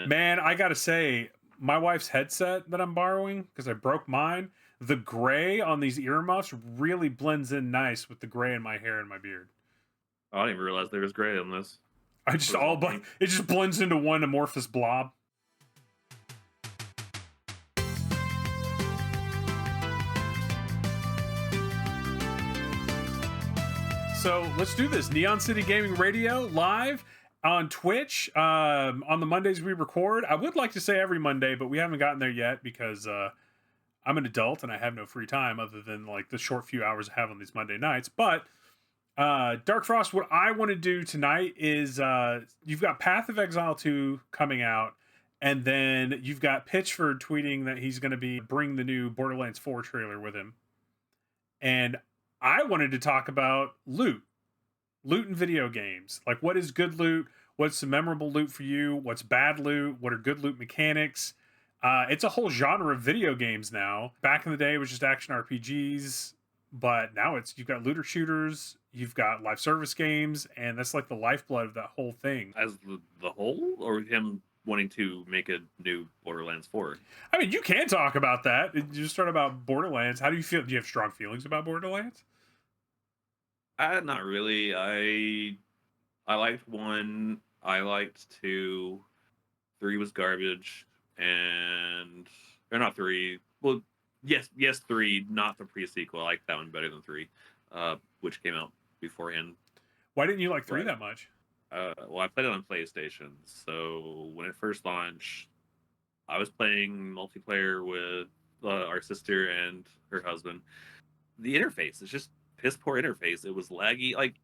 Man, I gotta say, my wife's headset that I'm borrowing because I broke mine. The gray on these earmuffs really blends in nice with the gray in my hair and my beard. I didn't even realize there was gray on this. I just What is all all but pink? it just blends into one amorphous blob. So let's do this. Neon City Gaming Radio live on Twitch on the Mondays we record. I would like to say every Monday, but we haven't gotten there yet because I'm an adult and I have no free time other than like the short few hours I have on these Monday nights. But Dark Frost, what I want to do tonight is you've got Path of Exile 2 coming out, and then you've got Pitchford tweeting that he's going to be bring the new Borderlands 4 trailer with him. And I wanted to talk about loot in video games. Like, what is good loot? What's the memorable loot for you? What's bad loot? What are good loot mechanics? It's a whole genre of video games now. Back in the day, it was just action RPGs, but now you've got looter shooters, you've got live service games, and that's like the lifeblood of that whole thing. As the whole, or him wanting to make a new Borderlands 4? I mean, you can talk about that. You just start about Borderlands. How do you feel? Do you have strong feelings about Borderlands? Not really. I liked 1. I liked 2. 3 was garbage, and or not 3. Well, yes, 3. Not the pre-sequel. I liked that one better than 3, which came out beforehand. Why didn't you like 3 But that much? well, I played it on PlayStation, so when it first launched, I was playing multiplayer with our sister and her husband. The interface is just piss poor interface. It was laggy. Like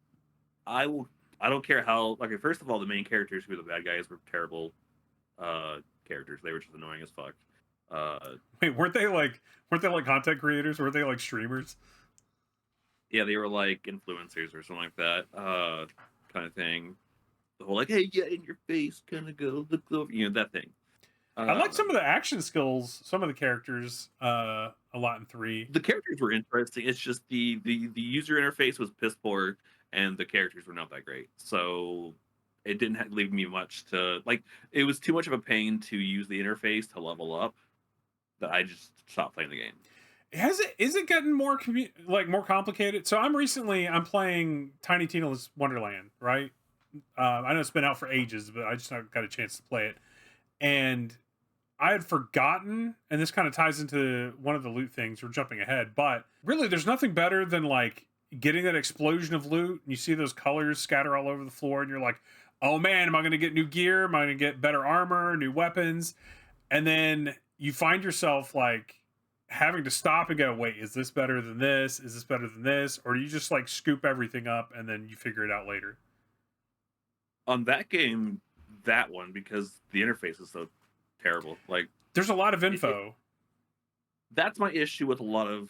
I don't care how. Like first of all, the main characters who were the bad guys were terrible characters. They were just annoying as fuck. Wait, weren't they like content creators? Weren't they like streamers? Yeah, they were like influencers or something like that. Kind of thing. The whole like, hey, yeah, in your face, kind of go look over, that thing. I like some of the action skills, some of the characters, a lot in 3. The characters were interesting. It's just the user interface was piss poor, and the characters were not that great. So it didn't leave me much to like. It was too much of a pain to use the interface to level up that I just stopped playing the game. Is it getting more more complicated? So I'm playing Tiny Tina's Wonderland, right? I know it's been out for ages, but I just not got a chance to play it. And I had forgotten, and this kind of ties into one of the loot things. We're jumping ahead, but really, there's nothing better than like getting that explosion of loot, and you see those colors scatter all over the floor, and you're like, "Oh man, am I going to get new gear? Am I going to get better armor, new weapons?" And then you find yourself like having to stop and go, "Wait, is this better than this? Is this better than this?" Or do you just like scoop everything up and then you figure it out later? On that game, that one, because the interface is so terrible. Like There's a lot of it, info. that's my issue with a lot of,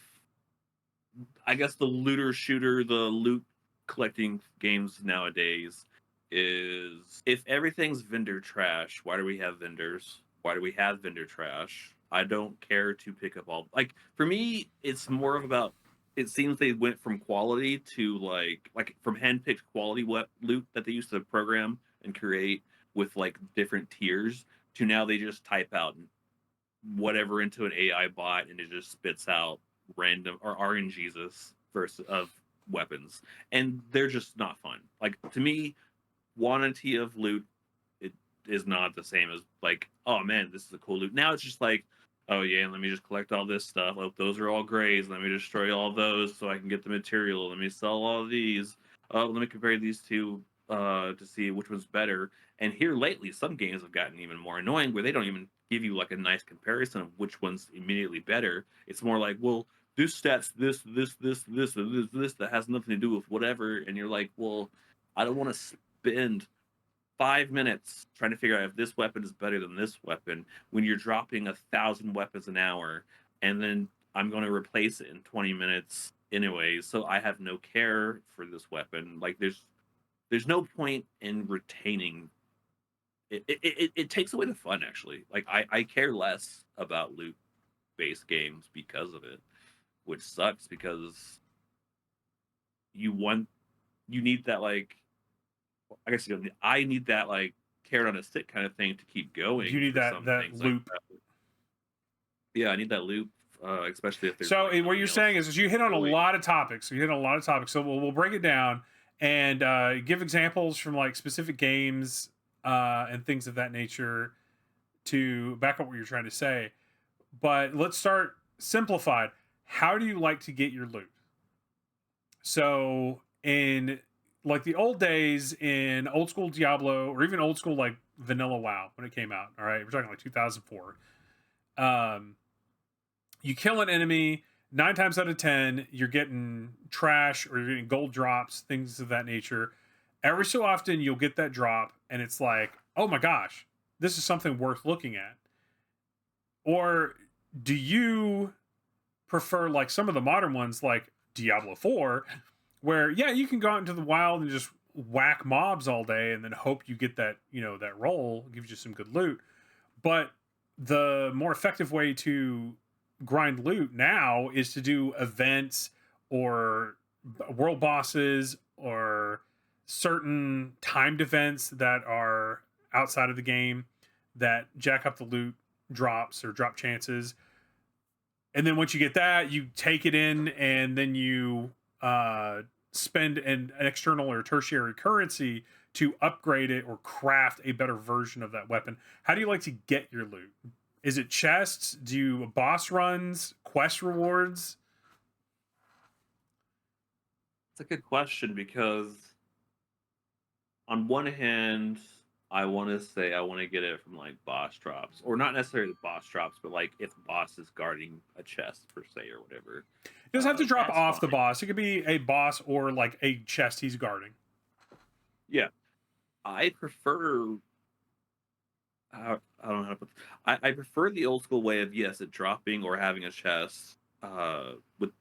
I guess, the looter shooter, the loot collecting games nowadays. Is if everything's vendor trash, why do we have vendors? Why do we have vendor trash? I don't care to pick up all. Like for me, it's more of about. It seems they went from quality to like from handpicked quality loot that they used to program and create with like different tiers to now they just type out whatever into an AI bot and it just spits out random or RNGesus versus of weapons, and they're just not fun. Like to me, quantity of loot it is not the same as like, oh man, this is a cool loot. Now it's just like, oh yeah, let me just collect all this stuff. Oh, those are all grays. Let me destroy all those so I can get the material. Let me sell all of these. Let me compare these two to see which one's better. And here lately, some games have gotten even more annoying where they don't even give you like a nice comparison of which one's immediately better. It's more like, well, this stats this that has nothing to do with whatever, and you're like, well, I don't want to spend 5 minutes trying to figure out if this weapon is better than this weapon when you're dropping 1,000 weapons an hour, and then I'm going to replace it in 20 minutes anyway. So I have no care for this weapon. Like there's no point in retaining it. It takes away the fun actually. Like I care less about loot based games because of it, which sucks because you need that like I guess I need that like carrot on a stick kind of thing to keep going. You need that loop. Like that. Yeah, I need that loop, especially if there's. So what you're saying is you hit on a lot of topics. So we'll break it down and give examples from like specific games and things of that nature to back up what you're trying to say. But let's start simplified. How do you like to get your loot? So in like the old days in old school Diablo or even old school like vanilla WoW when it came out, all right, we're talking like 2004. You kill an enemy, 9 times out of 10, you're getting trash or you're getting gold drops, things of that nature. Every so often, you'll get that drop, and it's like, oh my gosh, this is something worth looking at. Or do you prefer like some of the modern ones, like Diablo 4, where yeah, you can go out into the wild and just whack mobs all day, and then hope you get that that roll gives you some good loot. But the more effective way to grind loot now is to do events or world bosses or certain timed events that are outside of the game that jack up the loot drops or drop chances. And then once you get that, you take it in and then you spend an external or tertiary currency to upgrade it or craft a better version of that weapon. How do you like to get your loot? Is it chests? Do you boss runs, quest rewards? It's a good question because on one hand, I want to say I want to get it from like boss drops, or not necessarily boss drops, but like if the boss is guarding a chest per se or whatever. It doesn't have to drop off fine. The boss. It could be a boss or like a chest he's guarding. Yeah, I prefer. I don't know how to put. I prefer the old school way of it dropping or having a chest with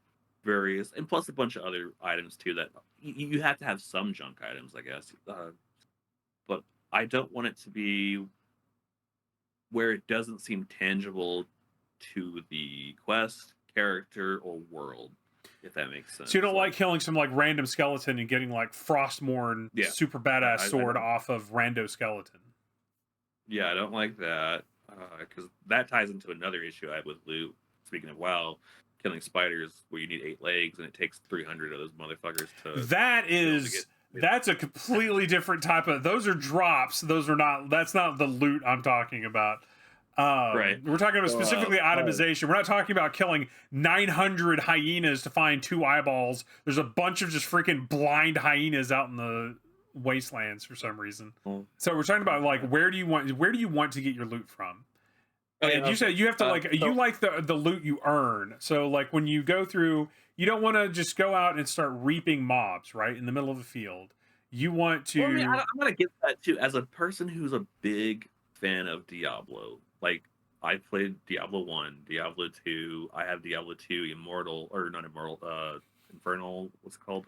various and plus a bunch of other items too that you have to have some junk items, I guess. But I don't want it to be where it doesn't seem tangible to the quest, character, or world, if that makes sense. So you don't like killing some like random skeleton and getting like Frostmourne super badass sword off of rando skeleton. Yeah, I don't like that because that ties into another issue I have with loot. Speaking of WoW, killing spiders where you need 8 legs and it takes 300 of those motherfuckers to. That's a completely different type of. Those are drops. Those are not. That's not the loot I'm talking about. Right. We're talking about specifically itemization. We're not talking about killing 900 hyenas to find 2 eyeballs. There's a bunch of just freaking blind hyenas out in the wastelands for some reason. So we're talking about like where do you want to get your loot from? And you said you have to you like the loot you earn. So like when you go through, you don't want to just go out and start reaping mobs right in the middle of the field. You want to. Well, I mean, I'm gonna get that too. As a person who's a big fan of Diablo, like I played Diablo 1, Diablo 2. I have Diablo 2 Immortal or not Immortal, Infernal. What's it called?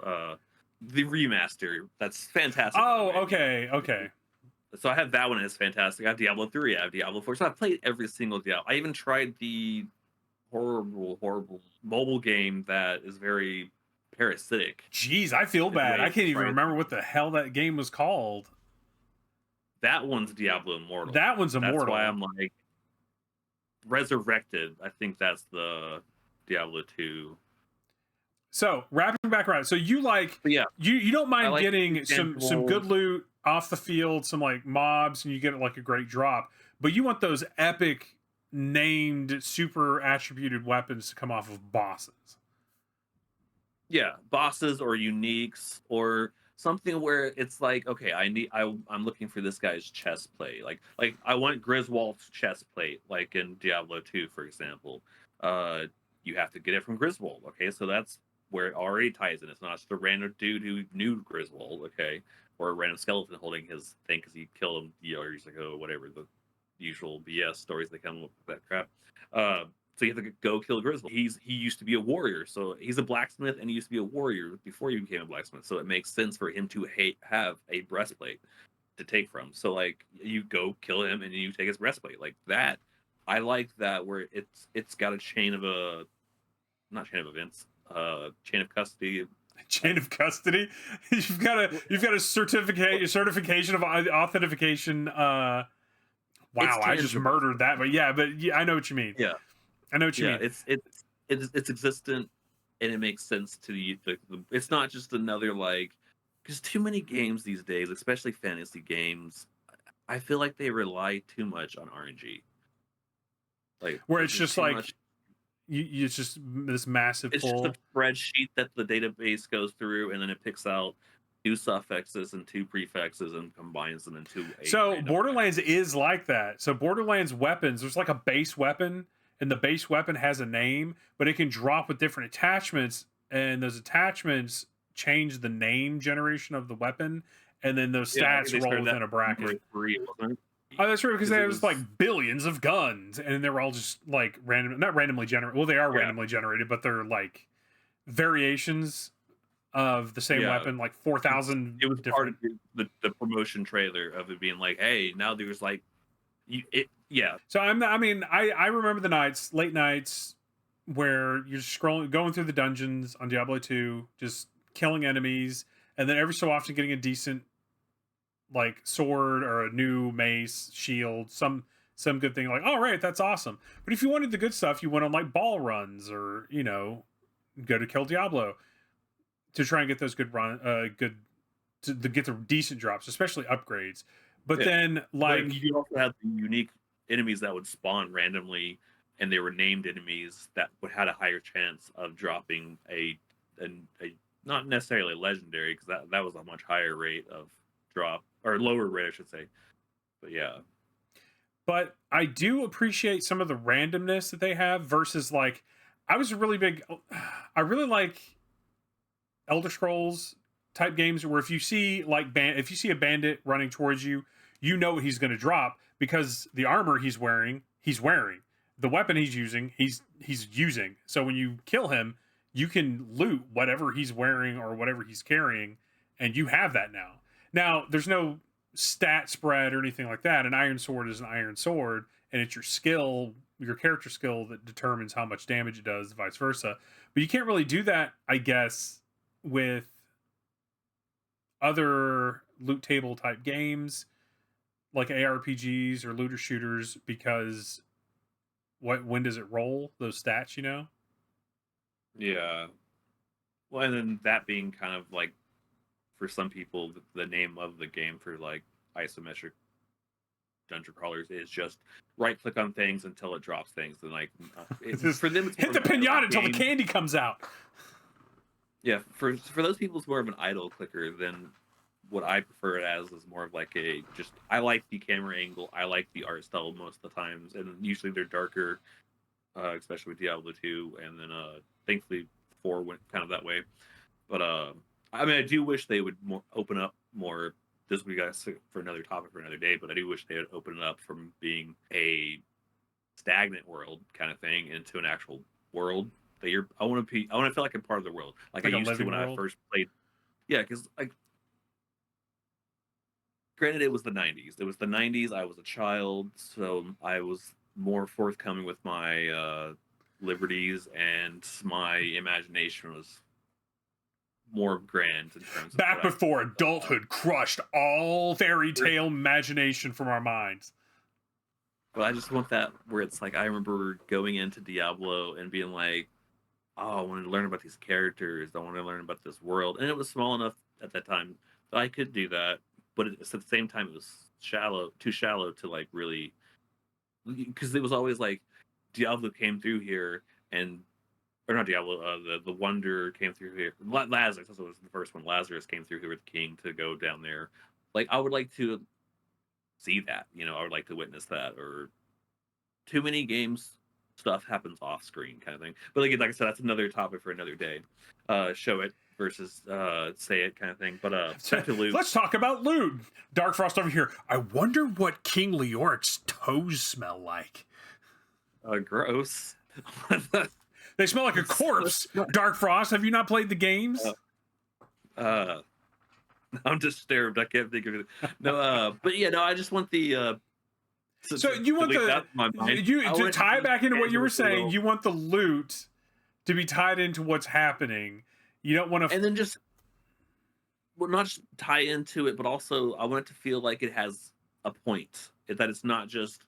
The remaster. That's fantastic. Oh, okay. So I have that one, and it's fantastic. I have Diablo 3. I have Diablo 4. So I've played every single Diablo. I even tried the horrible mobile game that is very parasitic. Jeez, I feel bad. I can't even remember what the hell that game was called. That one's Diablo Immortal. That one's Immortal. That's why I'm like Resurrected. I think that's the Diablo 2. So wrapping back around, so you like you don't mind getting some good loot off the field, some like mobs, and you get like a great drop, but you want those epic named super attributed weapons to come off of bosses. Yeah, bosses or uniques or something where it's like, okay, I'm looking for this guy's chest plate. Like I want Griswold's chest plate, like in Diablo 2, for example. You have to get it from Griswold. Okay, so that's where it already ties in. It's not just a random dude who knew Griswold, okay, or a random skeleton holding his thing because he killed him, or he's like, oh, whatever, the usual BS stories that come up with that crap. So you have to go kill Griswold. He used to be a warrior, so he's a blacksmith, and he used to be a warrior before he became a blacksmith. So it makes sense for him to have a breastplate to take from. So like you go kill him, and you take his breastplate like that. I like that where it's got a chain of events, chain of custody, Chain of custody. You've got a certification of authentication. Wow, I just murdered that. But yeah, I know what you mean. Yeah, I know what you mean. It's existent, and it makes sense to the it's not just another like, because too many games these days, especially fantasy games, I feel like they rely too much on RNG. Like where it's just like it's just this massive it's pull. just a spreadsheet that the database goes through, and then it picks out 2 suffixes and 2 prefixes and combines them into a So Borderlands is like that. So Borderlands weapons, there's like a base weapon, and the base weapon has a name, but it can drop with different attachments, and those attachments change the name generation of the weapon, and then those stats roll within a bracket. Oh, that's right, because there's like billions of guns, and they're all just like not randomly generated. Well, they are randomly generated, but they're like variations of the same weapon, like 4,000. It was part of the promotion trailer of it being like, hey, now there's like, So I remember the nights, late nights, where you're going through the dungeons on Diablo 2, just killing enemies, and then every so often getting a decent like sword or a new mace, shield, some good thing. Like, all right, that's awesome. But if you wanted the good stuff, you went on like ball runs, or go to Kill Diablo to try and get those good to get the decent drops, especially upgrades. But then like you also have the unique enemies that would spawn randomly, and they were named enemies that would had a higher chance of dropping a not necessarily legendary, because that was a much higher rate of drop, or lower rate, I should say. But yeah. But I do appreciate some of the randomness that they have versus like I really like Elder Scrolls type games where if you see a bandit running towards you, you know what he's going to drop because the armor he's wearing, the weapon he's using. So when you kill him, you can loot whatever he's wearing or whatever he's carrying, and you have that now. Now, there's no stat spread or anything like that. An iron sword is an iron sword, and it's your skill, your character skill, that determines how much damage it does, vice versa. But you can't really do that, I guess, with other loot table type games like ARPGs or looter shooters, because when does it roll those stats, Yeah. Well, and then that being kind of like, for some people, the name of the game for like isometric dungeon crawlers is just right click on things until it drops things, and like for them it's hit the pinata until the candy comes out. Yeah, for those people it's more of an idle clicker than what I prefer it as is more of like I like the camera angle, I like the art style most of the times, and usually they're darker, especially with Diablo 2, and then thankfully 4 went kind of that way. But I do wish they would open up more. This we got for another topic for another day, but I do wish they would open it up from being a stagnant world kind of thing into an actual world that I want to feel like I'm part of the world, like I used to when I first played. Yeah, because granted, it was the 90s. It was the 90s. I was a child, so I was more forthcoming with my liberties, and my imagination was more grand in terms of back before adulthood crushed all fairy tale imagination from our minds. But I just want that where it's like I remember going into Diablo and being like, oh, I wanted to learn about these characters. I want to learn about this world. And it was small enough at that time that I could do that. But at the same time, it was too shallow to like really, because it was always like Diablo came through here, or not Diablo, the Wonder came through here. Lazarus, that's what was the first one. Lazarus came through here with the king to go down there. Like, I would like to see that, I would like to witness that. Or too many games, stuff happens off screen kind of thing. But like I said, that's another topic for another day. Show it versus say it kind of thing. But back to loot. Let's talk about loot. Dark Frost over here. I wonder what King Leoric's toes smell like. Gross. They smell like a corpse. Dark Frost, have you not played the games? I'm disturbed. I can't think of it. No, but yeah, no, I just want the. So you want to tie back into what you were saying. You want the loot to be tied into what's happening. You don't want to, and then just well, not just tie into it, but also I want it to feel like it has a point. That it's not just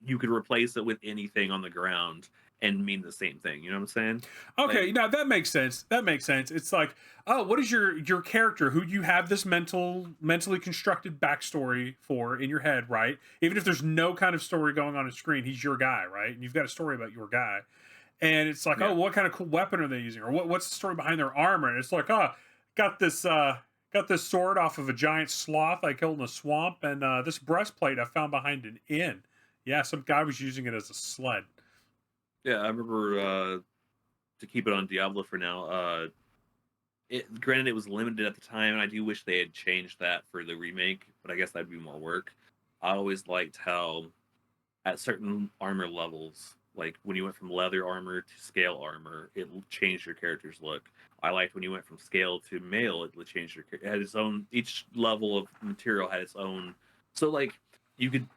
you could replace it with anything on the ground and mean the same thing. You know what I'm saying? okay, Like, now that makes sense. That makes sense. It's like, oh, what is your character who you have this mentally constructed backstory for in your head, right? Even if there's no kind of story going on screen, he's your guy, right? And you've got a story about your guy. And it's like, oh, yeah, what kind of cool weapon are they using? Or what's the story behind their armor? And it's like, oh, got this sword off of a giant sloth I killed in a swamp, and this breastplate I found behind an inn. Yeah, some guy was using it as a sled. yeah. I remember to keep it on Diablo for now. Granted, it was limited at the time, and I do wish they had changed that for the remake. But I guess that'd be more work. I always liked how at certain armor levels, like when you went from leather armor to scale armor, it changed your character's look. I liked when you went from scale to mail, it changed your. It had its own. Each level of material had its own. So like you could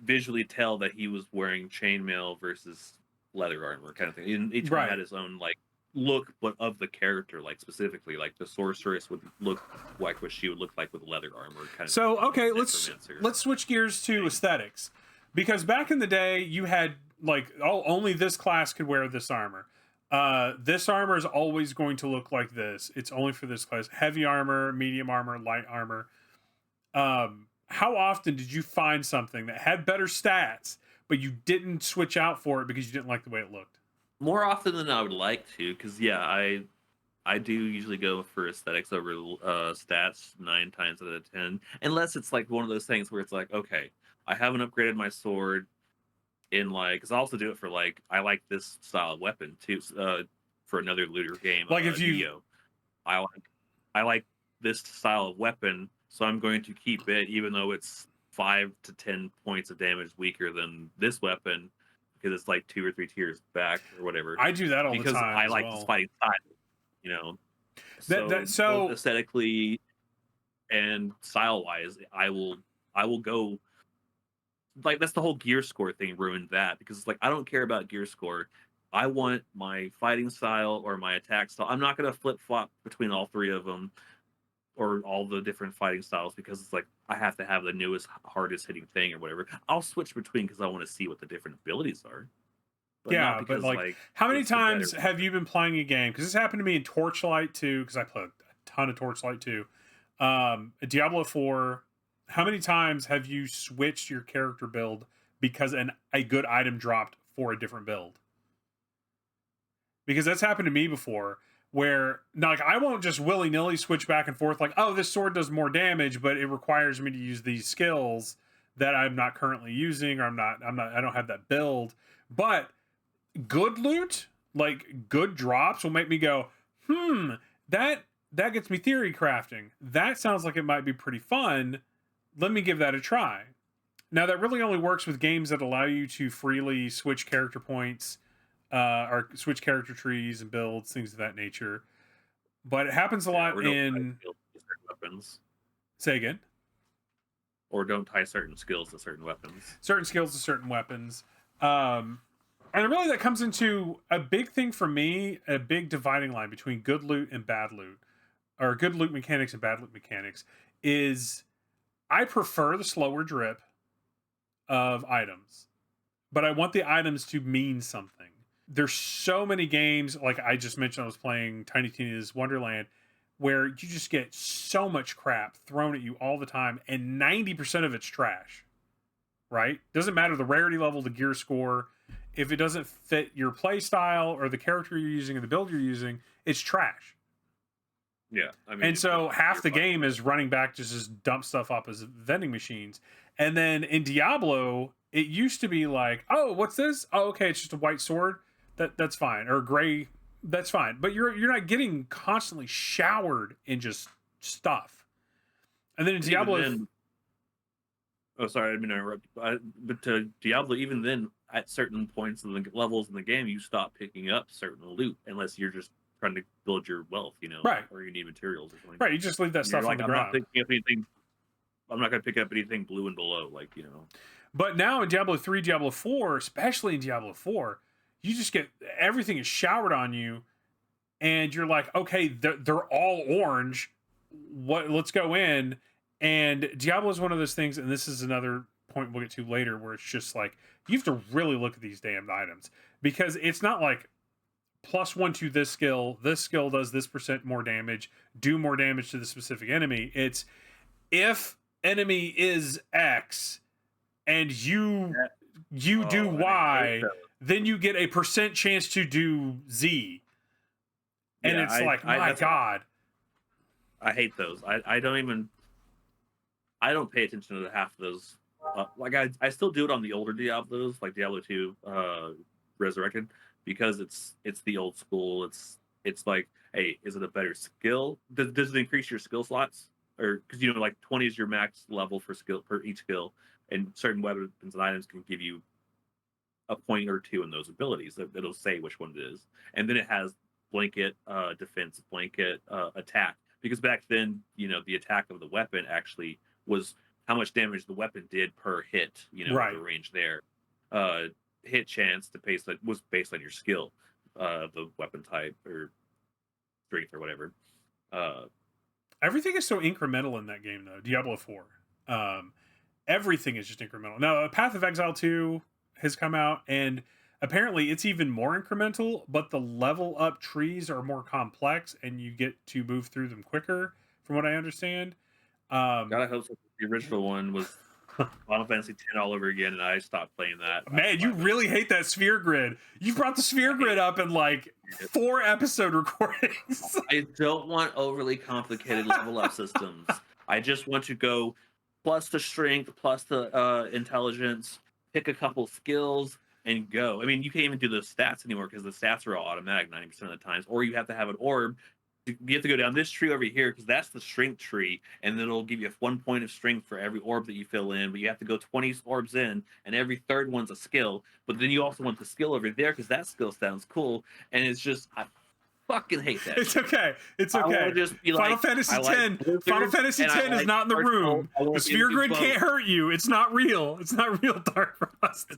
visually tell that he was wearing chainmail versus leather armor kind of thing. And each one Right. had its own like look, but of the character, like specifically, like the sorceress would look like what she would look like with leather armor. Kind of. So okay, let's necromancer. switch gears to aesthetics, because back in the day you had like, oh, only this class could wear this armor. This armor is always going to look like this. It's only for this class. Heavy armor, medium armor, light armor. How often did you find something that had better stats, but you didn't switch out for it because you didn't like the way it looked? More often than I would like to, because yeah, I do usually go for aesthetics over stats 9 times out of 10, unless it's like one of those things where it's like, okay, I haven't upgraded my sword in like, because I also do it for like, I like this style of weapon too, for another looter game, Like if you, Neo. I like this style of weapon, so I'm going to keep it, even though it's 5 to 10 points of damage weaker than this weapon, because it's like 2 or 3 tiers back or whatever. I do that all the Because time I as like well. this fighting style, you know. So Both aesthetically and style wise, I will go like that's the whole gear score thing ruined that, because it's like I don't care about gear score. I want my fighting style or my attack style. I'm not gonna flip flop between all 3 of them or all the different fighting styles, because it's like I have to have the newest, hardest hitting thing or whatever. I'll switch between because I want to see what the different abilities are, but not yeah, but because like, like how many it's the better times one. have you been playing a game? Because this happened to me in Torchlight 2, because I played a ton of Torchlight 2. Diablo 4. How many times have you switched your character build because a good item dropped for a different build? Because that's happened to me before, where now, like, I won't just willy-nilly switch back and forth like, oh, this sword does more damage, but it requires me to use these skills that I'm not currently using, or I don't have that build. But good loot, like good drops, will make me go, that gets me theory crafting. That sounds like it might be pretty fun. Let me give that a try. Now, that really only works with games that allow you to freely switch character points, or switch character trees and builds, things of that nature. But it happens a Yeah, lot or don't tie in. skills to certain weapons, Say again. or don't tie certain skills to certain weapons. Certain skills to certain weapons. And really, that comes into a big thing for me, a big dividing line between good loot and bad loot, or good loot mechanics and bad loot mechanics, is I prefer the slower drip of items, but I want the items to mean something. There's so many games, like I just mentioned, I was playing Tiny Tina's Wonderland, where you just get so much crap thrown at you all the time, and 90% of it's trash, right? Doesn't matter the rarity level, the gear score. If it doesn't fit your play style or the character you're using or the build you're using, it's trash. Yeah, I mean, And so half the game is running back to just dump stuff up as vending machines. And then in Diablo, it used to be like, oh, what's this? Oh, okay, it's just a white sword. That's fine. Or gray, that's fine. But you're not getting constantly showered in just stuff. And then in Diablo, oh, sorry, I didn't mean to interrupt. But to Diablo, even then, at certain points in the levels in the game, you stop picking up certain loot unless you're just trying to build your wealth, right, or you need materials or something. right, you just leave that And stuff you're on like, the I'm not ground. picking up anything. I'm not going to pick up anything blue and below, But now in Diablo 3, Diablo 4, especially in Diablo 4, you just get everything is showered on you. and you're like, okay, they're all orange. Let's go in. And Diablo is one of those things, and this is another point we'll get to later, where it's just like you have to really look at these damned items, because it's not like +1 to this skill does this percent more damage, do more damage to the specific enemy. It's if enemy is X and you do Y, then you get a percent chance to do Z. And Yeah, it's like, my God. I hate those. I don't pay attention to half of those. Like I still do it on the older Diablos, like Diablo 2 Resurrected, because it's the old school. It's like, hey, is it a better skill? Does it increase your skill slots? Or because like 20 is your max level for skill per each skill, and certain weapons and items can give you a point or two in those abilities. It'll say which one it is, and then it has blanket defense, blanket attack. Because back then, the attack of the weapon actually was how much damage the weapon did per hit. Right. The range there. Hit chance was based on your skill, the weapon type or strength or whatever. Everything is so incremental in that game, though. Diablo 4. Everything is just incremental. Now, Path of Exile 2 has come out, and apparently it's even more incremental, but the level up trees are more complex, and you get to move through them quicker, from what I understand. Gotta hope so. The original one was Final Fantasy X all over again, and I stopped playing that. Man, you really hate that sphere grid. You brought the sphere grid up in like 4 episode recordings. I don't want overly complicated level up systems. I just want to go plus the strength, plus the intelligence, pick a couple skills, and go. I mean, you can't even do the stats anymore because the stats are all automatic 90% of the times, or you have to have an orb. You have to go down this tree over here because that's the strength tree, and then it'll give you 1 point of strength for every orb that you fill in. But you have to go 20 orbs in, and every third one's a skill. But then you also want the skill over there because that skill sounds cool. And it's just, I fucking hate that. It's okay. It's okay. Just be Final Fantasy X. Final Fantasy X is not in the room. The sphere grid can't hurt you. It's not real. It's not real, Dark Frost.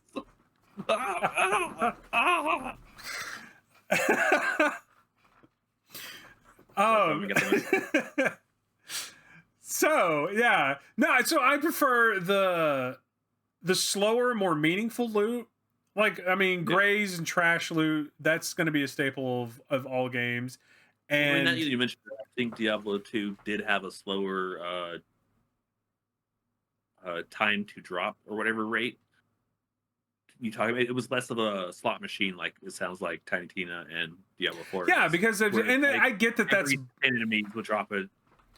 So yeah, no. So I prefer the slower, more meaningful loot. Like, I mean, grays and trash loot. That's going to be a staple of all games. And now you mentioned that, I think Diablo 2 did have a slower time to drop or whatever rate. You talking about it was less of a slot machine, like it sounds like Tiny Tina and Diablo 4. Yeah, because I get that that's 10 enemies will drop an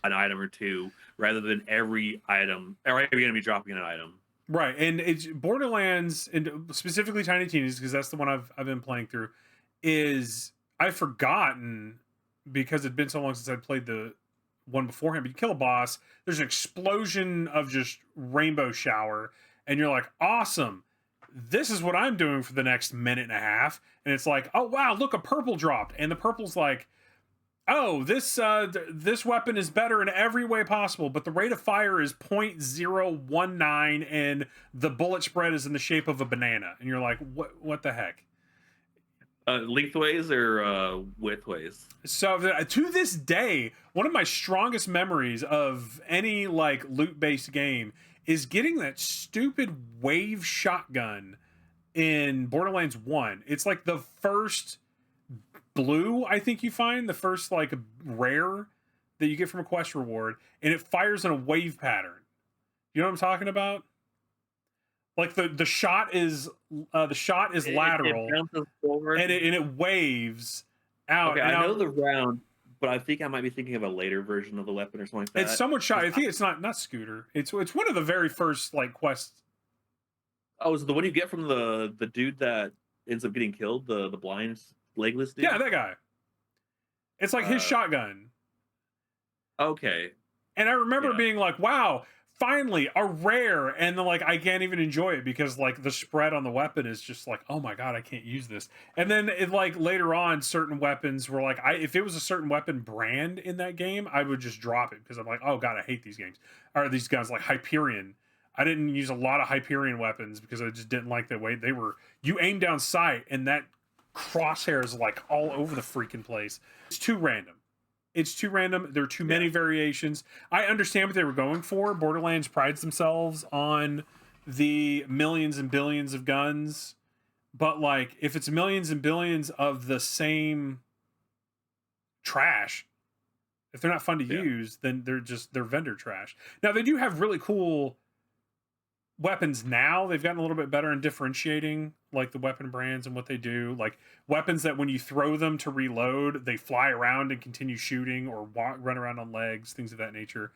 item or two rather than every enemy dropping an item. Right, and it's Borderlands, and specifically Tiny Tina's, because that's the one I've been playing through. Is I've forgotten because it'd been so long since I played the one beforehand. But you kill a boss, there's an explosion of just rainbow shower, and you're like, awesome. This is what I'm doing for the next minute and a half. And it's like, oh wow, look, a purple dropped, and the purple's like, oh, this weapon is better in every way possible, but the rate of fire is 0.019, and the bullet spread is in the shape of a banana. And you're like, what the heck? Lengthways or widthways? So to this day, one of my strongest memories of any like loot-based game is getting that stupid wave shotgun in Borderlands 1. It's like the first blue, I think you find, the first like rare that you get from a quest reward, and it fires in a wave pattern. You know what I'm talking about? Like the shot is lateral, it forward. and it waves out. Okay, I know the round, but I think I might be thinking of a later version of the weapon or something like that. It's somewhat shot. I think it's not Scooter. It's one of the very first like quests. Oh, is it the one you get from the dude that ends up getting killed, the blind legless dude? Yeah, that guy. It's like his shotgun. Okay. And I remember being like, wow, finally a rare, and then like I can't even enjoy it because like the spread on the weapon is just like, oh my god, I can't use this. And then it like later on, certain weapons were like, if it was a certain weapon brand in that game, I would just drop it because I'm like, oh god, I hate these games. Or these guys like Hyperion. I didn't use a lot of Hyperion weapons because I just didn't like the way they were. You aim down sight, and that crosshairs like all over the freaking place. It's too random. It's too random. There are too many variations. I understand what they were going for. Borderlands prides themselves on the millions and billions of guns, but like if it's millions and billions of the same trash, if they're not fun to use, then they're vendor trash. Now they do have really cool weapons now. They've gotten a little bit better in differentiating like the weapon brands and what they do. Like weapons that when you throw them to reload, they fly around and continue shooting, or run around on legs, things of that nature.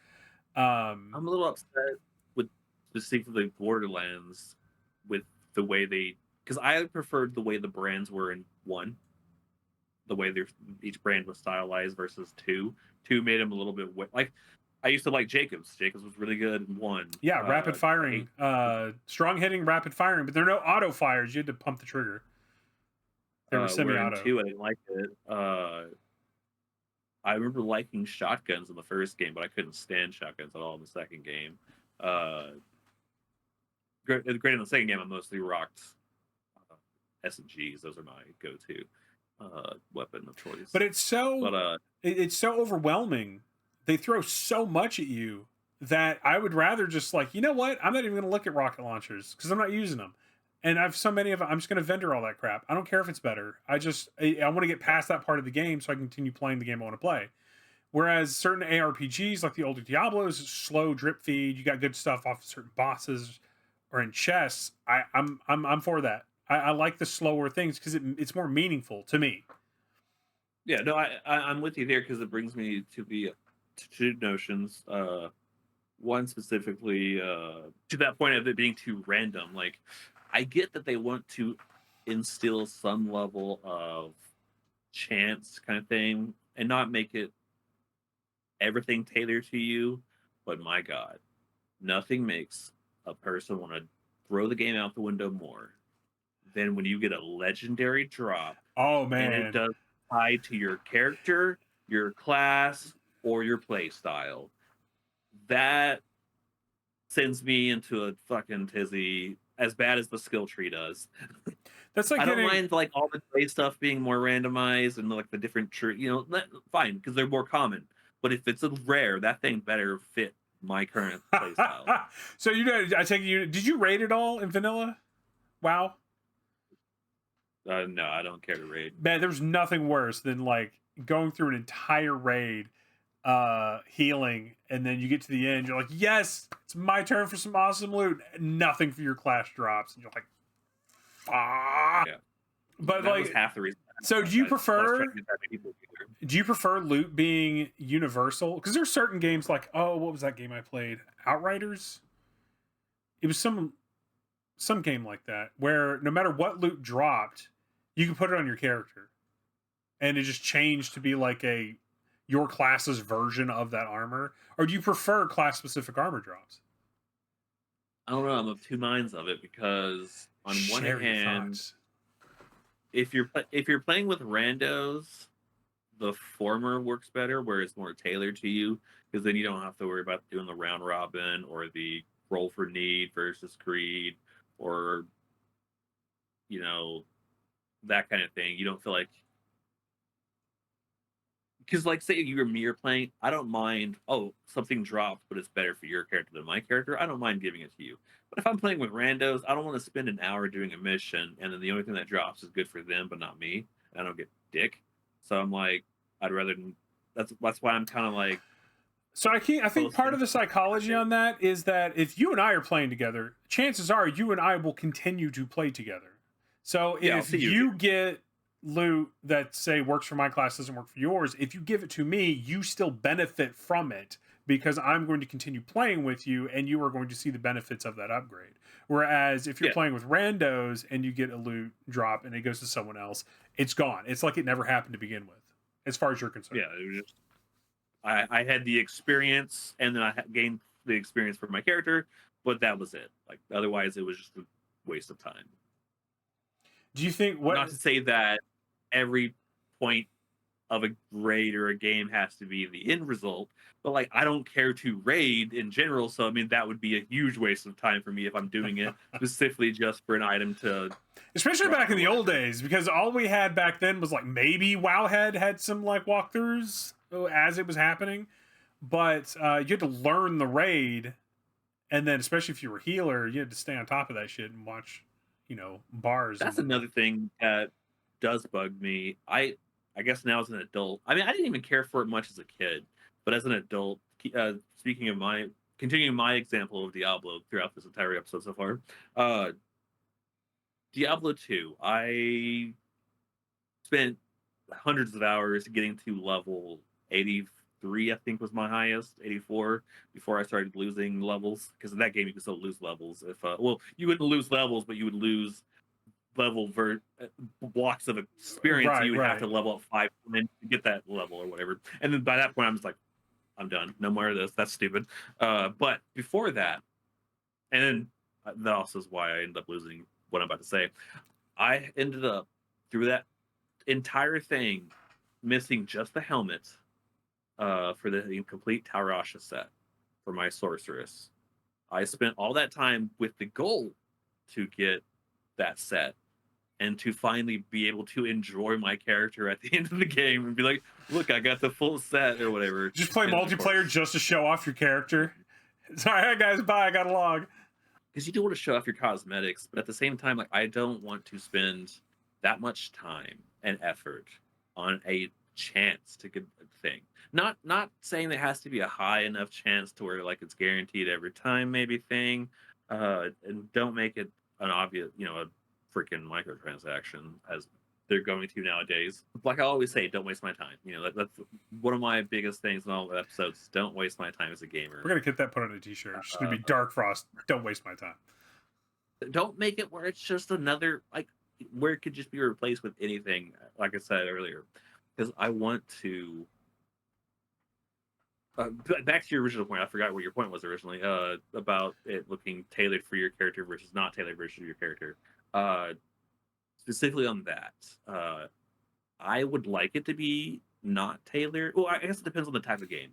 I'm a little upset with specifically Borderlands with the way because I preferred the way the brands were in 1, the way each brand was stylized versus 2. 2 made them a little bit like I used to like Jacobs. Jacobs was really good in 1. Yeah, rapid firing, strong hitting, rapid firing, but there are no auto fires. You had to pump the trigger. They were semi-auto. In 2, I didn't like it. I remember liking shotguns in the first game, but I couldn't stand shotguns at all in the second game. Great in the second game, I mostly rocked SMGs. Those are my go-to weapon of choice. But it's so overwhelming. They throw so much at you that I would rather just like, you know what? I'm not even going to look at rocket launchers because I'm not using them. And I've so many of them. I'm just going to vendor all that crap. I don't care if it's better. I want to get past that part of the game so I can continue playing the game I want to play. Whereas certain ARPGs like the older Diablos, slow drip feed. You got good stuff off of certain bosses or in chests. I'm for that. I like the slower things because it's more meaningful to me. Yeah, no, I'm with you there because it brings me to the two notions. One specifically to that point of it being too random. Like, I get that they want to instill some level of chance kind of thing and not make it everything tailored to you. But my God, nothing makes a person want to throw the game out the window more than when you get a legendary drop. Oh man, and it does tie to your character, your class, or your play style. That sends me into a fucking tizzy, as bad as the skill tree does. That's like I don't mind like all the play stuff being more randomized and like the different tree, fine, because they're more common. But if it's a rare, that thing better fit my current play style. So I take did you raid it all in vanilla? WoW? No, I don't care to raid. Man, there's nothing worse than like going through an entire raid healing, and then you get to the end, you're like, yes, it's my turn for some awesome loot. Nothing for your class drops, and you're like, fuck. Yeah. But that like was half the reason. So do you prefer loot being universal? Because there's certain games like, what was that game I played? Outriders? It was some game like that where no matter what loot dropped, you could put it on your character. And it just changed to be like your class's version of that armor. Or do you prefer class specific armor drops? I don't know. I'm of two minds of it because on one hand, if you're playing with randos, the former works better, where it's more tailored to you, because then you don't have to worry about doing the round robin or the roll for need versus greed, or that kind of thing. You don't feel like, because like say you or me are playing, I don't mind, something dropped but it's better for your character than my character, I don't mind giving it to you. But if I'm playing with randos, I don't want to spend an hour doing a mission and then the only thing that drops is good for them but not me, and I don't get dick. So I'm like, I'd rather, that's why I'm kind of like, so I think part of the psychology on that is that if you and I are playing together, chances are you and I will continue to play together. So if you get loot that say works for my class, doesn't work for yours, if you give it to me, you still benefit from it because I'm going to continue playing with you and you are going to see the benefits of that upgrade. Whereas if you're playing with randos and you get a loot drop and it goes to someone else, it's gone. It's like it never happened to begin with, as far as you're concerned. Yeah, it was just, I had the experience and then I gained the experience for my character, but that was it. Like otherwise, it was just a waste of time. Do you think not to say that every point of a raid or a game has to be the end result. But like, I don't care to raid in general, so I mean that would be a huge waste of time for me if I'm doing it specifically just for an item to. Especially back in the old days, because all we had back then was like maybe Wowhead had some like walkthroughs as it was happening, but you had to learn the raid, and then especially if you were a healer, you had to stay on top of that shit and watch, bars. That's another thing that does bug me. I guess now as an adult, I mean, I didn't even care for it much as a kid, but as an adult, speaking of continuing my example of Diablo throughout this entire episode so far, Diablo 2, I spent hundreds of hours getting to level 83, I think was my highest, 84, before I started losing levels. Because in that game, you can still lose levels. Well, you wouldn't lose levels, but you would lose blocks of experience. Right, you would right. have to level up 5 to get that level or whatever. And then by that point, I'm just like, I'm done. No more of this. That's stupid. But before that, and then that also is why I ended up losing what I'm about to say. I ended up through that entire thing missing just the helmet for the incomplete Taurasha set for my sorceress. I spent all that time with the goal to get that set and to finally be able to enjoy my character at the end of the game and be like, look, I got the full set or whatever. Just play multiplayer just to show off your character. Sorry, hey guys, bye, I got a log. Because you do want to show off your cosmetics, but at the same time, like, I don't want to spend that much time and effort on a chance to get a thing. Not saying there has to be a high enough chance to where like it's guaranteed every time maybe thing. And don't make it an obvious, a freaking microtransaction as they're going to nowadays. Like I always say, don't waste my time. That's one of my biggest things in all the episodes. Don't waste my time as a gamer. We're gonna get that put on a t-shirt. It's just gonna be Dark Frost. Don't waste my time. Don't make it where it's just another, like, where it could just be replaced with anything, like I said earlier. Because I want to back to your original point. I forgot what your point was originally about it looking tailored for your character versus not tailored versus your character. Specifically on that, I would like it to be not tailored. Well, I guess it depends on the type of game.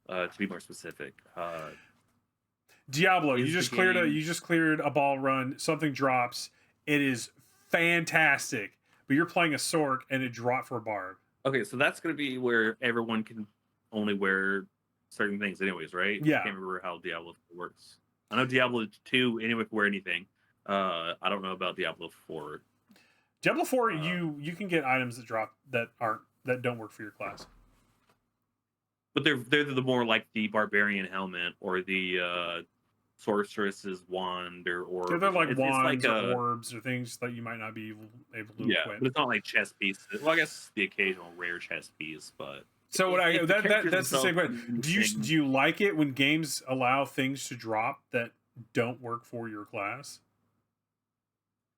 To be more specific, Diablo, you just cleared a ball run. Something drops. It is fantastic, but you're playing a Sork and it dropped for a barb. Okay, so that's going to be where everyone can only wear certain things, anyways, right? Yeah. I can't remember how Diablo works. I know Diablo 2, anyone can wear anything. I don't know about Diablo 4. Diablo 4, you can get items that drop that don't work for your class. But they're the more like the barbarian helmet or the sorceress's wand or they're like wands it's like or orbs or things that you might not be able to equip. But it's not like chest pieces. Well, I guess the occasional rare chest piece, but so that's the same question. Do you like it when games allow things to drop that don't work for your class?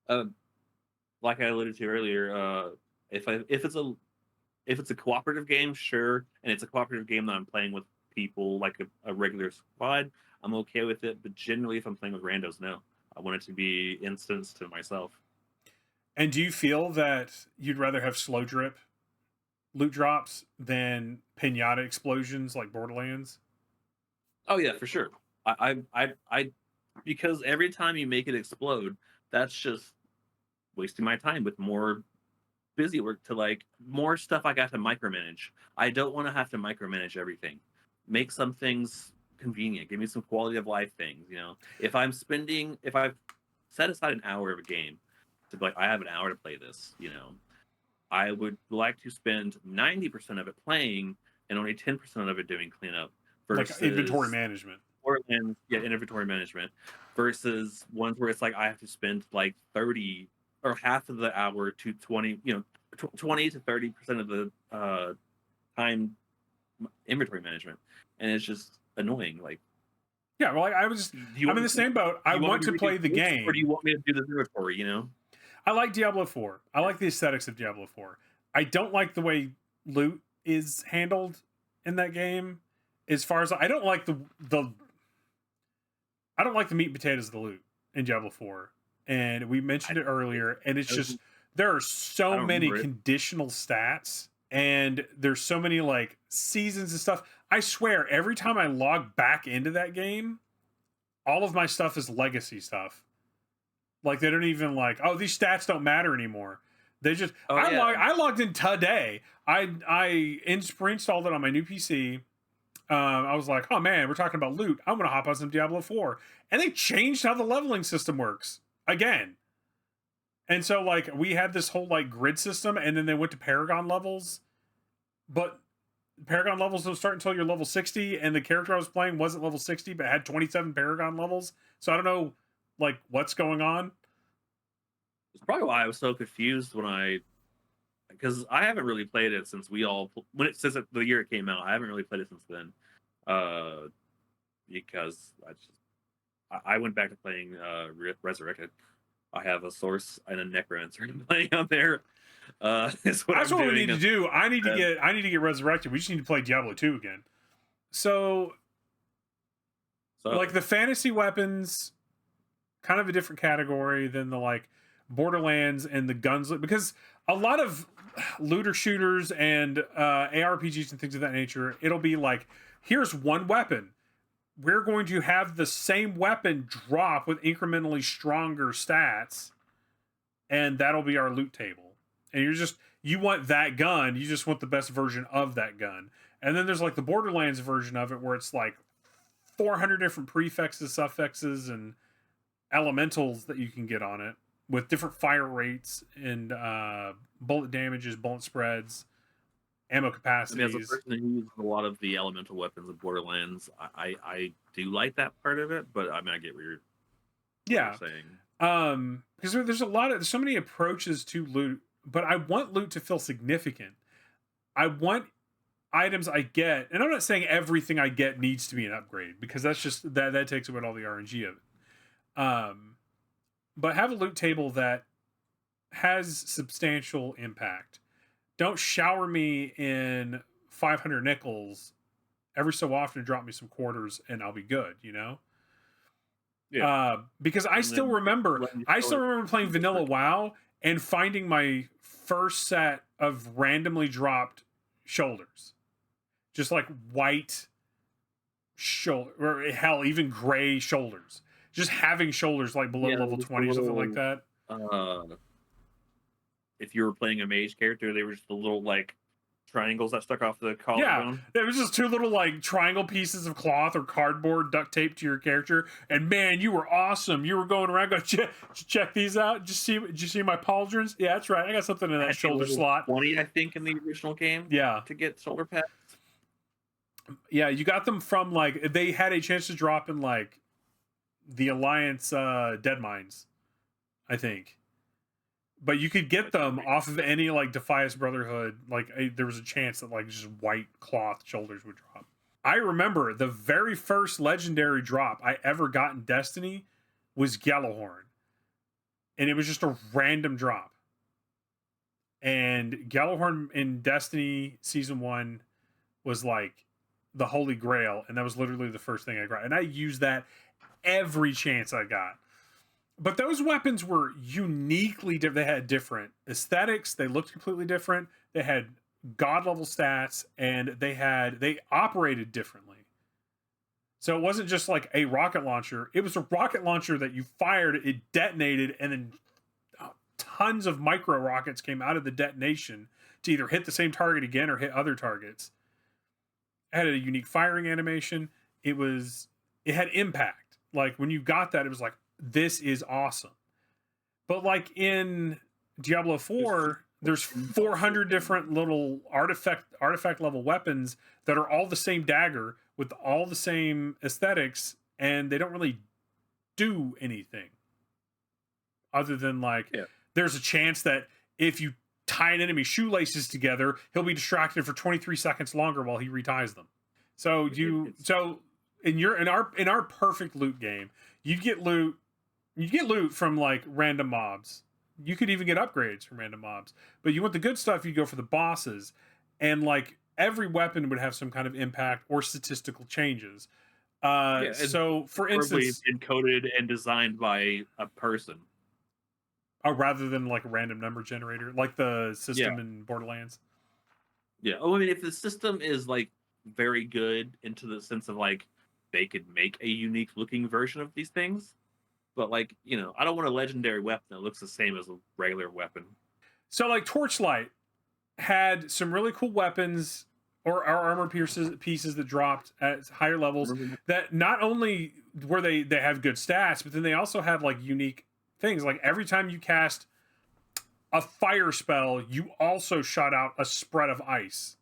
Like I alluded to earlier, if it's a cooperative game, sure, and it's a cooperative game that I'm playing with people like a regular squad, I'm okay with it. But generally, if I'm playing with randos, no, I want it to be instanced to myself. And do you feel that you'd rather have slow drip loot drops than pinata explosions like Borderlands? Oh yeah, for sure. I because every time you make it explode, that's just wasting my time with more busy work to like more stuff I got to micromanage. I don't want to have to micromanage everything. Make some things convenient. Give me some quality of life things. If I've set aside an hour of a game to be like, I have an hour to play this, I would like to spend 90% of it playing and only 10% of it doing cleanup versus like inventory management. Inventory management versus ones where it's like I have to spend like 30 or half of the hour to 20, 20 to 30% of the time inventory management, and it's just annoying. Like, yeah, well, I'm in the same boat. I want to play the game, or do you want me to do the inventory? I like Diablo 4. I like the aesthetics of Diablo 4. I don't like the way loot is handled in that game. As far as I don't like the meat and potatoes of the loot in Diablo 4. And we mentioned it earlier, and it's just there are so many conditional stats and there's so many like seasons and stuff. I swear, every time I log back into that game, all of my stuff is legacy stuff. Like they don't even like, oh, these stats don't matter anymore. They just I logged in today. I installed it on my new PC. I was like, oh man, we're talking about loot. I'm gonna hop on some Diablo 4. And they changed how the leveling system works again. And so like we had this whole like grid system, and then they went to Paragon levels. But Paragon levels don't start until you're level 60, and the character I was playing wasn't level 60, but had 27 Paragon levels. So I don't know like what's going on. It's probably why I was so confused because I haven't really played it since since the year it came out. I haven't really played it since then, because I went back to playing Resurrected. I have a Source and a Necromancer playing on there. That's what we need to do. I need to get Resurrected. We just need to play Diablo 2 again. So like the fantasy weapons, kind of a different category than the like Borderlands and the guns, because a lot of looter shooters and ARPGs and things of that nature, it'll be like, here's one weapon. We're going to have the same weapon drop with incrementally stronger stats, and that'll be our loot table. And you want that gun, you just want the best version of that gun. And then there's like the Borderlands version of it where it's like 400 different prefixes, suffixes, and elementals that you can get on it with different fire rates and bullet damages, bullet spreads, ammo capacities. As a person who uses a lot of the elemental weapons of Borderlands, I do like that part of it, but I mean I get what you're saying. Because there's so many approaches to loot, but I want loot to feel significant. I want items I get, and I'm not saying everything I get needs to be an upgrade, because that's just that takes away all the RNG of it. But have a loot table that has substantial impact. Don't shower me in 500 nickels every so often, drop me some quarters, and I'll be good, you know? Yeah. Because I still remember playing vanilla WoW and finding my first set of randomly dropped shoulders. Just like white shoulder, or hell, even gray shoulders. Just having shoulders like below level 20 or something like that. If you were playing a mage character, they were just the little like triangles that stuck off the collarbone. Yeah, it was just two little like triangle pieces of cloth or cardboard duct taped to your character. And man, you were awesome. You were going around going, check these out. Did you see my pauldrons? Yeah, that's right. I got something in that shoulder slot. 20, I think, in the original game. Yeah, to get shoulder pads. Yeah, you got them from like, they had a chance to drop in like the Alliance Dead Mines, I think. But you could get them off of any like Defias Brotherhood. Like there was a chance that like just white cloth shoulders would drop. I remember the very first legendary drop I ever got in Destiny was Gjallarhorn. And it was just a random drop. And Gjallarhorn in Destiny Season 1 was like the holy grail. And that was literally the first thing I got. And I used that every chance I got. But those weapons were uniquely different. They had different aesthetics. They looked completely different. They had god level stats, and they operated differently. So it wasn't just like a rocket launcher. It was a rocket launcher that you fired, it detonated, and then tons of micro rockets came out of the detonation to either hit the same target again or hit other targets. It had a unique firing animation. It had impact. Like when you got that, it was like, this is awesome. But like in Diablo 4, there's 400 different little artifact level weapons that are all the same dagger with all the same aesthetics, and they don't really do anything other than like there's a chance that if you tie an enemy's shoelaces together, he'll be distracted for 23 seconds longer while he reties them. So in our perfect loot game, you get loot from like random mobs. You could even get upgrades from random mobs. But you want the good stuff, you go for the bosses. And like every weapon would have some kind of impact or statistical changes. So for instance, encoded and designed by a person. Oh, rather than like a random number generator, like the system in Borderlands. Yeah. Oh, I mean, if the system is like very good into the sense of like they could make a unique looking version of these things, but like I don't want a legendary weapon that looks the same as a regular weapon. So like Torchlight had some really cool weapons or armor pieces that dropped at higher levels that not only were they have good stats, but then they also had like unique things. Like every time you cast a fire spell, you also shot out a spread of ice.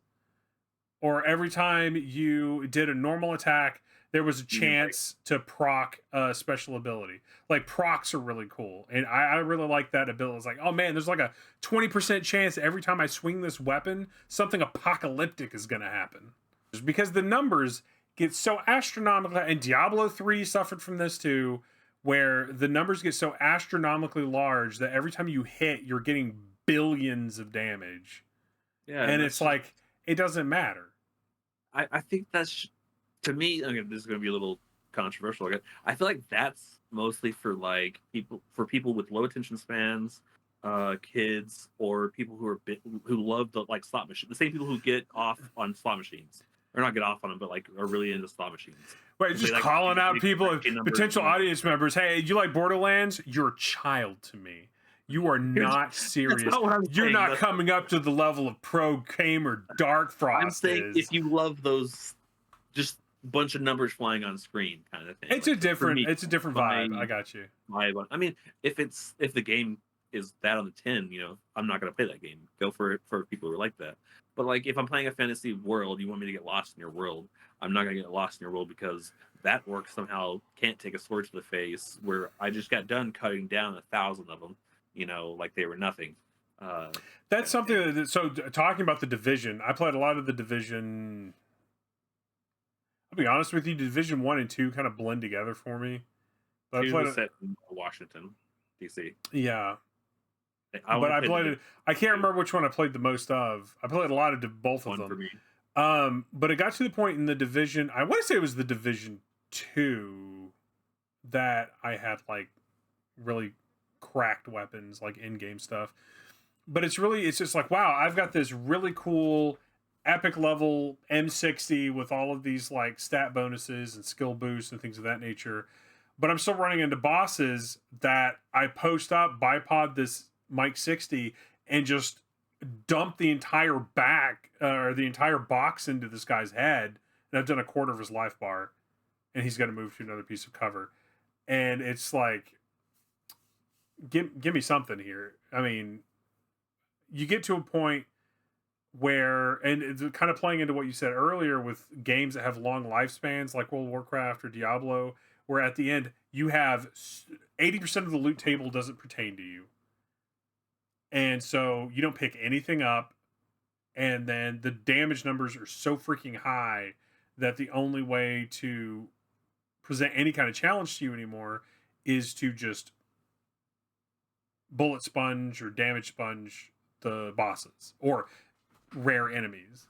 Or every time you did a normal attack, there was a chance to proc a special ability. Like procs are really cool, and I really like that ability. It's like, oh man, there's like a 20% chance every time I swing this weapon, something apocalyptic is going to happen. Just because the numbers get so astronomical, and Diablo 3 suffered from this too, where the numbers get so astronomically large that every time you hit, you're getting billions of damage. Yeah, and it's like it doesn't matter. I think that's, to me, okay, this is going to be a little controversial. I feel like that's mostly for like people with low attention spans, kids, or people who love the like slot machine. The same people who get off on slot machines, or not get off on them, but like are really into slot machines. Wait, just like, calling out people, potential audience members. Hey, you like Borderlands? You're a child to me. You are not serious. You're not coming up to the level of pro gamer Dark Frost. I'm saying if you love those, just bunch of numbers flying on screen kind of thing. It's like, it's a different vibe. I got you. I mean, if the game is that on the 10, I'm not gonna play that game. Go for it for people who like that. But like if I'm playing a fantasy world, you want me to get lost in your world, I'm not gonna get lost in your world because that orc somehow can't take a sword to the face where I just got done cutting down 1,000 of them. Like they were nothing. That's something that, so talking about the Division, I played a lot of the Division. I'll be honest with you, Division 1 and 2 kind of blend together for me. But I played set in Washington, DC. Yeah. But I played it. I can't remember which one I played the most of. I played a lot of both of them. For me. But it got to the point in the Division, I want to say it was the Division 2 that I had like really cracked weapons, like in-game stuff. But it's just like, wow, I've got this really cool epic level M60 with all of these like stat bonuses and skill boosts and things of that nature. But I'm still running into bosses that I post up, bipod this Mike 60, and just dump the entire or the entire box into this guy's head. And I've done a quarter of his life bar, and he's got to move to another piece of cover. And it's like, give me something here. I mean, you get to a point where, and it's kind of playing into what you said earlier with games that have long lifespans like World of Warcraft or Diablo, where at the end you have 80% of the loot table doesn't pertain to you. And so you don't pick anything up, and then the damage numbers are so freaking high that the only way to present any kind of challenge to you anymore is to just bullet sponge or damage sponge the bosses or rare enemies.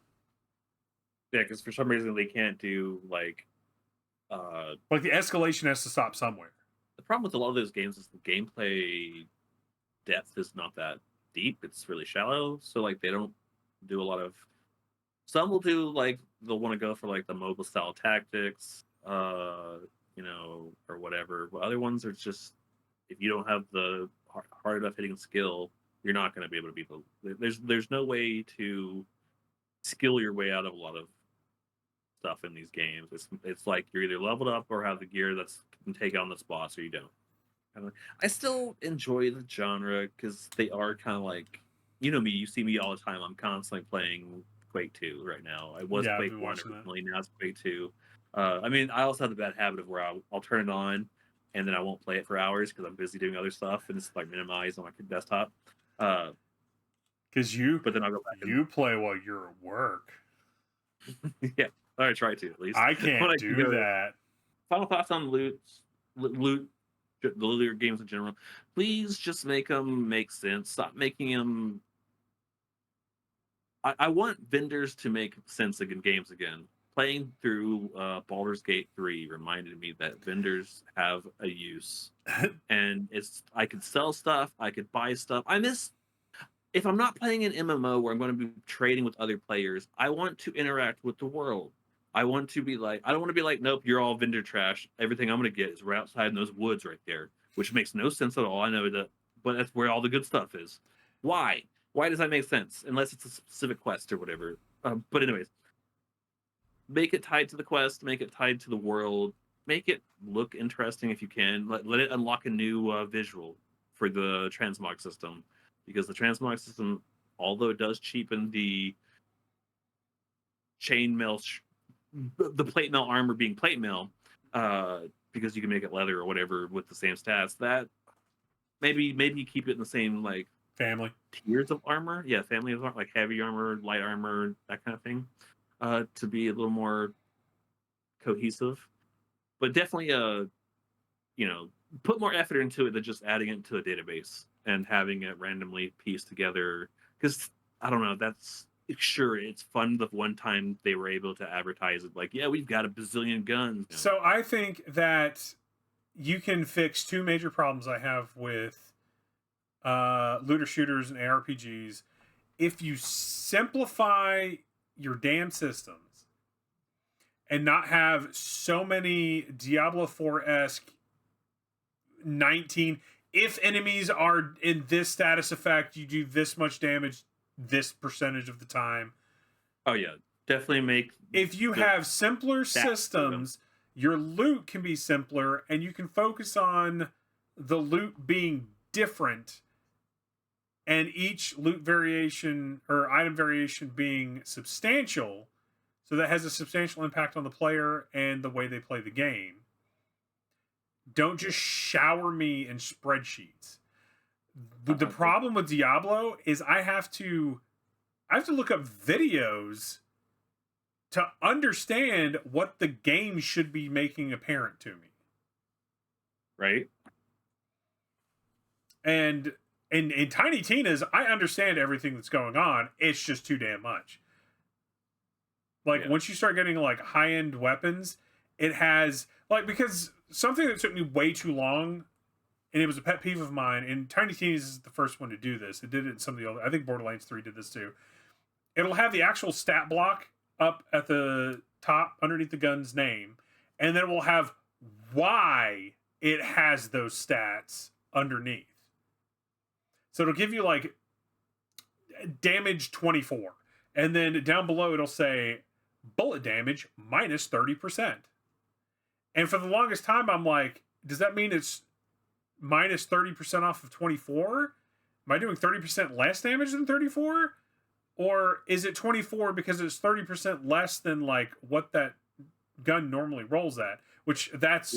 Yeah, because for some reason they can't do like the escalation has to stop somewhere. The problem with a lot of those games is the gameplay depth is not that deep. It's really shallow, so like they don't do a lot of. Some will do like they'll want to go for like the mobile style tactics, or whatever. But other ones are just, if you don't have the hard enough hitting skill, you're not going to be able to beat the. There's no way to skill your way out of a lot of stuff in these games. It's like you're either leveled up or have the gear that's can take on this boss, or you don't. I still enjoy the genre because they are kind of like, me. You see me all the time. I'm constantly playing Quake 2 right now. I was Quake 1 originally. Now it's Quake 2. I mean, I also have the bad habit of where I'll turn it on and then I won't play it for hours because I'm busy doing other stuff and it's like minimized on my desktop. Because but then I'll go back. You play while you're at work. Yeah, I try to at least. I can't do that. Final thoughts on the looter games in general. Please just make them make sense. Stop making them. I want vendors to make sense in games again. Playing through Baldur's Gate 3 reminded me that vendors have a use, and I could sell stuff, I could buy stuff. if I'm not playing an MMO where I'm going to be trading with other players, I want to interact with the world. I want to be like, I don't want to be like, nope, you're all vendor trash. Everything I'm going to get is right outside in those woods right there, which makes no sense at all. I know that, but that's where all the good stuff is. Why? Why does that make sense? Unless it's a specific quest or whatever. But anyways, make it tied to the quest, make it tied to the world, make it look interesting if you can. Let it unlock a new visual for the transmog system, because the transmog system, although it does cheapen the chainmail, the plate mail armor being plate mail, because you can make it leather or whatever with the same stats. That maybe you keep it in the same like family tiers of armor. Yeah, family of armor, like heavy armor, light armor, that kind of thing, to be a little more cohesive. But definitely, you know, put more effort into it than just adding it to a database and having it randomly pieced together. Because I don't know, that's sure it's fun the one time they were able to advertise it, like, yeah, we've got a bazillion guns. You know? So I think that you can fix two major problems I have with looter shooters and ARPGs if you simplify your damn systems and not have so many Diablo 4-esque 19, if enemies are in this status effect, you do this much damage this percentage of the time. Oh yeah, definitely make. If you have simpler systems, your loot can be simpler and you can focus on the loot being different and each loot variation or item variation being substantial, so that has a substantial impact on the player and the way they play the game. Don't just shower me in spreadsheets. The problem with Diablo is I have to look up videos to understand what the game should be making apparent to me. Right. And in Tiny Tina's, I understand everything that's going on. It's just too damn much. Like, once you start getting like high-end weapons, it has like, because something that took me way too long, and it was a pet peeve of mine, and Tiny Tina's is the first one to do this. It did it in some of the other, I think Borderlands 3 did this too. It'll have the actual stat block up at the top underneath the gun's name, and then it will have why it has those stats underneath. So it'll give you like damage 24, and then down below it'll say bullet damage minus 30%. And for the longest time, I'm like, does that mean it's minus 30% off of 24? Am I doing 30% less damage than 34? Or is it 24 because it's 30% less than like what that gun normally rolls at? Which that's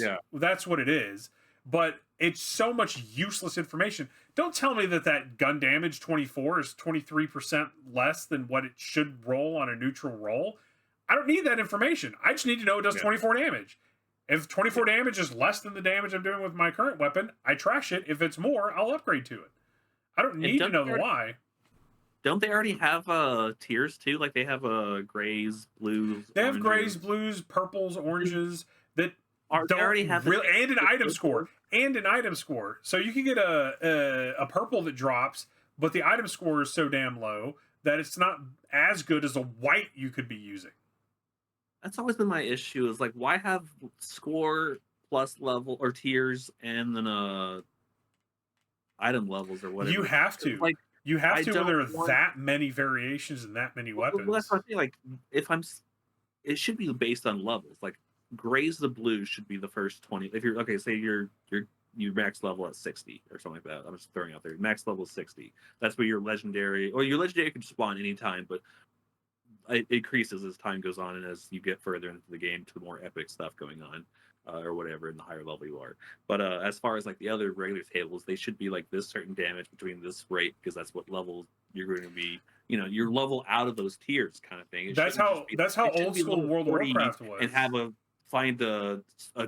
what it is. But it's so much useless information. Don't tell me that gun damage 24 is 23% less than what it should roll on a neutral roll. I don't need that information. I just need to know it does 24 damage. If 24 damage is less than the damage I'm doing with my current weapon, I trash it. If it's more, I'll upgrade to it. I don't need to know the why. Don't they already have tiers too? Like they have grays, blues. They have grays, blues, purples, oranges that don't already have really, and an item score. And an item score. So you can get a purple that drops, but the item score is so damn low that it's not as good as a white you could be using. That's always been my issue, is like, why have score plus level or tiers and then item levels or whatever? You have to. Like, you have to when there are that many variations and that many weapons. Well, that's what I feel like. It should be based on levels. Like grays to blues should be the first 20. If you're okay, say you max level at 60 or something like that. I'm just throwing out there. Max level is 60. That's where your legendary, or your legendary can spawn anytime, but it increases as time goes on and as you get further into the game to the more epic stuff going on, or whatever, in the higher level you are. But as far as like the other regular tables, they should be like this certain damage between this rate, because that's what level you're going to be. You know, your level out of those tiers kind of thing. That's how old school World of Warcraft was. And have find a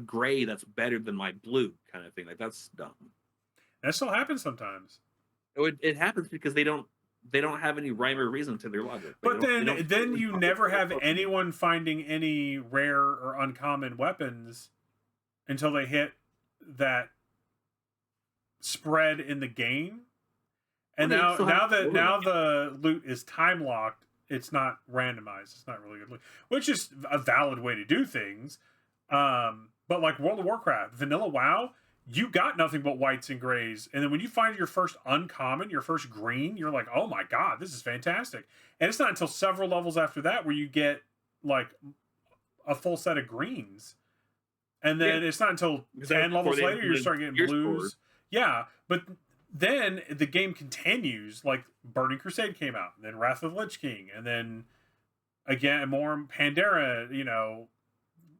gray that's better than my blue kind of thing. Like, that's dumb. That still happens sometimes. It happens because they don't have any rhyme or reason to their logic. But then you never have anyone finding any rare or uncommon weapons until they hit that spread in the game. And Well, they now still have to order now them. the loot is time locked. It's not randomized. It's not really good loot, which is a valid way to do things. But like World of Warcraft, vanilla WoW, you got nothing but whites and grays, and then when you find your first uncommon, your first green, you're like, oh my god, this is fantastic. And it's not until several levels after that where you get like a full set of greens, and then Yeah, it's not until because 10 before levels they later you start implemented getting Gear Sword. blues. Yeah, but then the game continues. Like Burning Crusade came out, and then Wrath of the Lich King, and then again more Pandera.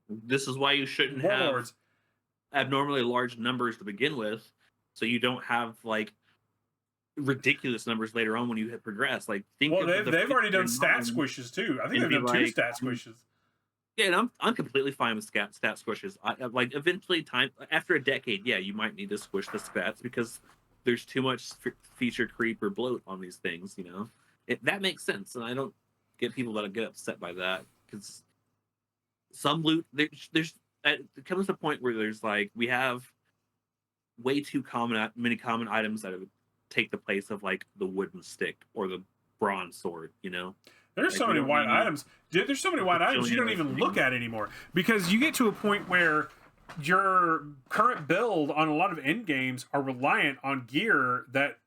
This is why you shouldn't Warlords. have abnormally large numbers to begin with, so you don't have like ridiculous numbers later on when you hit progress. Like think Well, of the they've already done future stat in mind squishes too. I think and they've be done two like, stat squishes. yeah, and I'm completely fine with stat squishes. Like eventually, time after a decade, yeah, you might need to squish the stats because there's too much feature creep or bloat on these things. That makes sense, and I don't get people that get upset by that because some loot there's it comes to a point where there's like we have way too many common items that take the place of like the wooden stick or the bronze sword. There's Like so we many don't white need items. Dude, there's so many a white items you bajillion don't of even things. look at anymore because you get to a point where your current build on a lot of end games are reliant on gear that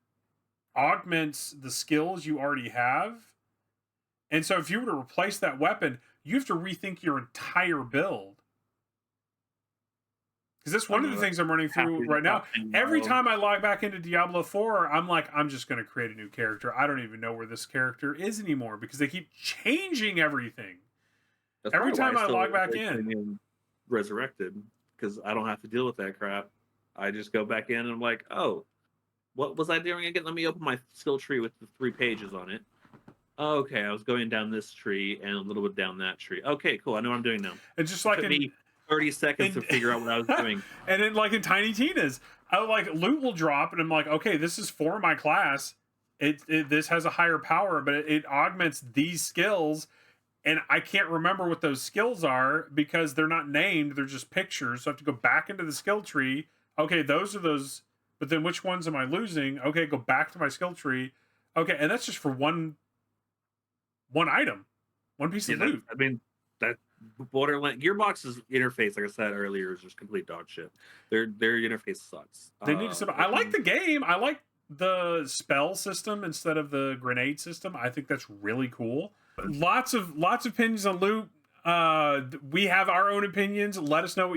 augments the skills you already have. And so if you were to replace that weapon, you have to rethink your entire build. Because that's one of the things I'm running through right now. Every time I log back into Diablo 4, I'm like, I'm just going to create a new character. I don't even know where this character is anymore because they keep changing everything. That's Every probably time why I still log back like in. playing Resurrected, because I don't have to deal with that crap. I just go back in and I'm like, oh, what was I doing again? Let me open my skill tree with the 3 pages on it. Okay, I was going down this tree and a little bit down that tree. Okay, cool. I know what I'm doing now. It's just It like took me 30 seconds to figure out what I was doing. And then like in Tiny Tina's, I like loot will drop and I'm like, okay, this is for my class. This has a higher power, but it augments these skills. And I can't remember what those skills are because they're not named. They're just pictures. So I have to go back into the skill tree. Okay, those are those. But then which ones am I losing? Okay, go back to my skill tree. Okay, and that's just for one item, one piece of loot. I mean, that Borderlands Gearbox's interface, like I said earlier, is just complete dog shit. Their interface sucks. They need to. I like the game. I like the spell system instead of the grenade system. I think that's really cool. Lots of opinions on loot. We have our own opinions. Let us know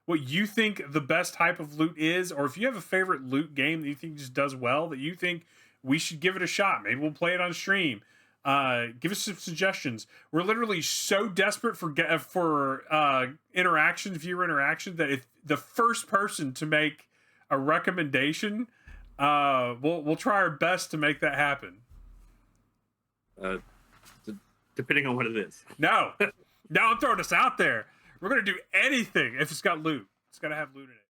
what you think the best type of loot is, or if you have a favorite loot game that you think just does well, that you think we should give it a shot. Maybe we'll play it on stream. Give us some suggestions. We're literally so desperate for interaction, viewer interaction, that if the first person to make a recommendation, we'll try our best to make that happen. Depending on what it is. No, I'm throwing this out there. We're gonna do anything if it's got loot. It's gotta have loot in it.